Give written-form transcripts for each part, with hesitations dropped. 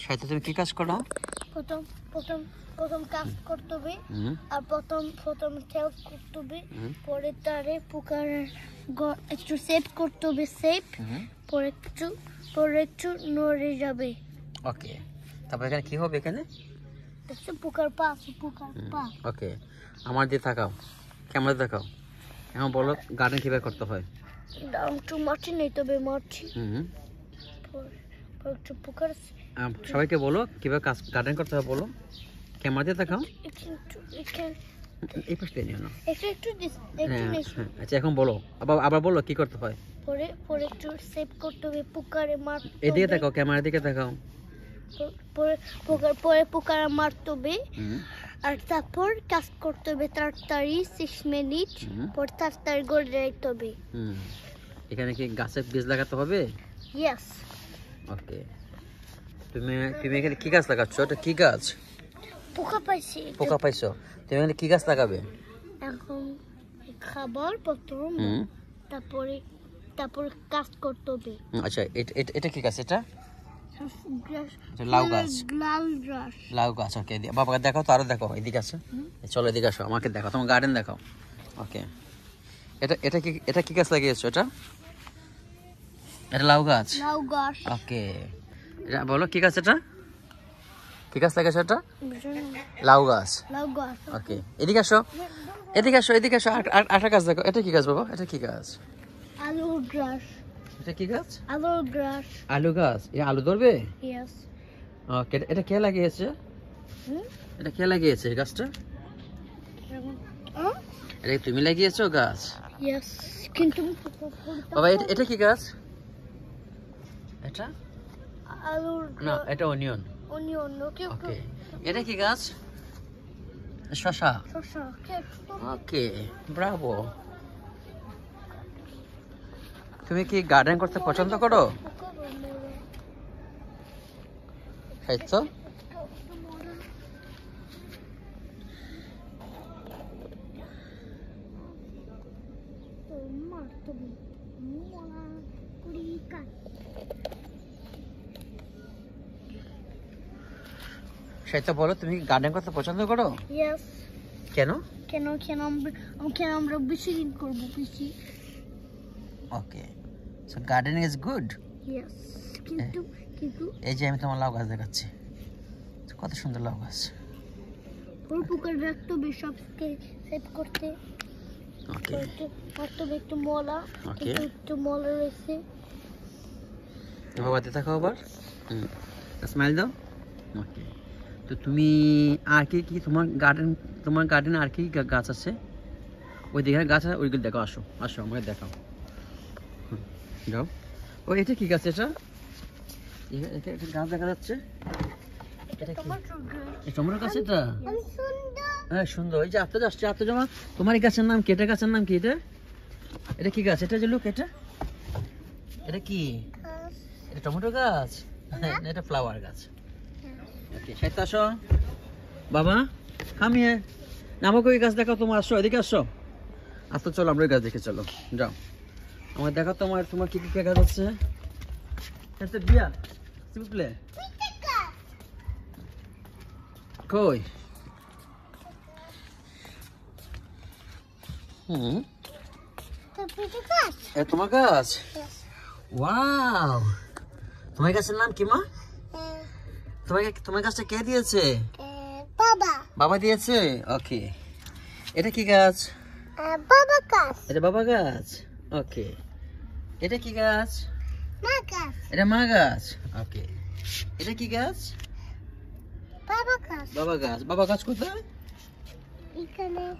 সাথে তুমি কি কাজ করো? প্রথম প্রথম প্রথম কাজ করতে হবে, আর প্রথম তেল করতে হবে, পরে তারে পোকার একটু সেভ করতে হবে, সেভ পরে একটু নড়ে যাবে। ওকে, তারপর এখানে কি হবে? এখানে দেখছো পোকার পা। ওকে, আমার দিয়ে তাকাও, ক্যামেরা দেখাও। এখন বলো গার্ডেন কিভাবে করতে হয়? একটু মাটি নিতে হবে, মাটি একটু পোকার। সবাইকে বলো কিভাবে কাজ গার্ডেন করতে হয়, বলো ক্যামেরা দিয়ে দেখাও। এই পাশ দিয়ে নিও না। আচ্ছা, এখন বলো, আবার বলো কি করতে হয়। পরে একটু সেভ করতে হবে, পোকারে মারতে হবে। এদিকে দেখাও, ক্যামেরার দিকে দেখাও। পরে পোকারে মারতে হবে, আর তারপর কাজ করতে হবে তাড়াতাড়ি 6 মিনিট, পর তাড়াতাড়ি গড়ে রাখতে হবে। এখানে কি গাছের বীজ লাগাতে হবে? ইয়েস। ওকে, তুমি এখানে কি গাছ লাগাচ্ছ? এটা কি গাছ? পোকা পাইছো? তুমি এখানে কি গাছ লাগাবে? এখন খাবার প্রথম, তারপরে কাজ করতে হবে। আচ্ছা, এটা কি গাছ? এটা লাউ গাছ। লাউ গাছ। ওকে, বাবাকে দেখাও তো, আরো দেখো, এদিকে আছে। চলো এদিকে আসো, আমাকে দেখাও, তোমার গার্ডেন দেখাও। ওকে, এটা কি গাছ লাগিয়েছো? এটা লাউ গাছ। ওকে, এটা বলো কি গাছ? এটা কি গাছ লাগিয়েছো? এটা লাউ গাছ। ওকে, এদিকে আসো। আরেকটা গাছ দেখো। এটা কি গাছ বাবা? এটা কি গাছ? আলু গাছ। এটা কি গাছ? আলু গাছ। এটা আলু ধরবে? ইয়েস। ওকে, এটা কে লাগিয়েছে? এই গাছটা? এটা কি তুমি লাগিয়েছো গাছ? ইয়েস। কিন্তু বাবা এটা কি গাছ? এটা আলু না, এটা অনিয়ন। ওকে, এটা কি গাছ? শসা। ওকে, ব্রাভো। তুমি কি গার্ডেন করতে পছন্দ করো? সাহিত্য বলো, তুমি গার্ডেন করতে পছন্দ করো? ইয়েস। কেন? আমরা বেশি দিন করব বেশি। Okay, so gardening is good. Yes. কিন্তু এই যে আমি তোমার লাউ গাছ দেখাচ্ছি, কত সুন্দর লাউ গাছ। পোকার রাখতে হবে, সবকে সেভ করতে। ওকে, একটু মলা। ওকে, একটু মলা রয়েছে। বাবা দিতে খাও আবার। স্মাইল দাও। ওকে, তো তুমি আর কি তোমার গার্ডেনে আর কি গাছ আছে? ওই দিকে গাছ আছে, ওইগুলো দেখো। আসো আমাকে দেখাও। যাও। এটা কি গাছ? এটা গাছ দেখা যাচ্ছে। টমেটো গাছ। এটা হ্যাঁ, সুন্দর। এই যে আত্মা জমা। তোমার এই গাছের নাম কি? এটা গাছের নাম কি? এটা কি গাছ? এটা যে লোক, এটা কি? এটা টমেটো গাছ? এটা ফ্লাওয়ার গাছ। ওকে, সাইতে আসো বাবা। হামিয়ে আমাকে ওই গাছ দেখাও তোমার। আসো, এদিকে আসো। আচ্ছা, চলো আমরা ওই গাছ দেখে চলো। যাও, আমার দেখাও তোমার কি গাছ আছে। বিয়া সিম্পলে কই? তোমার গাছ? ওয়াও, তোমার গাছের নাম কি মা? তোমার গাছটা কে দিয়েছে? বাবা দিয়েছে। ওকে, এটা কি গাছ? এটা বাবা গাছ। ওকে, এটা কি গাছ? এটা মা গাছ। ওকে, এটা কি গাছ? বাবা গাছ কোথায়?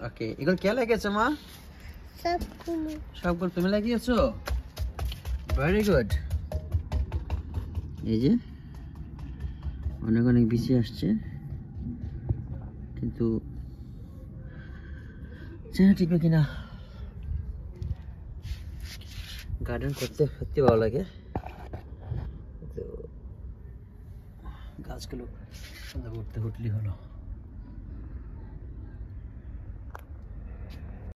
ওকে, এগুলো কে লাগিয়েছে মা? সবগুলো তুমি লাগিয়েছো? Very good. এই যে অনেক বিচি আসছে, কিন্তু টিকবে কিনা। গার্ডেন করতে সত্যি ভালো লাগে, তো গাছগুলো সুন্দর করতে উঠলি হলো।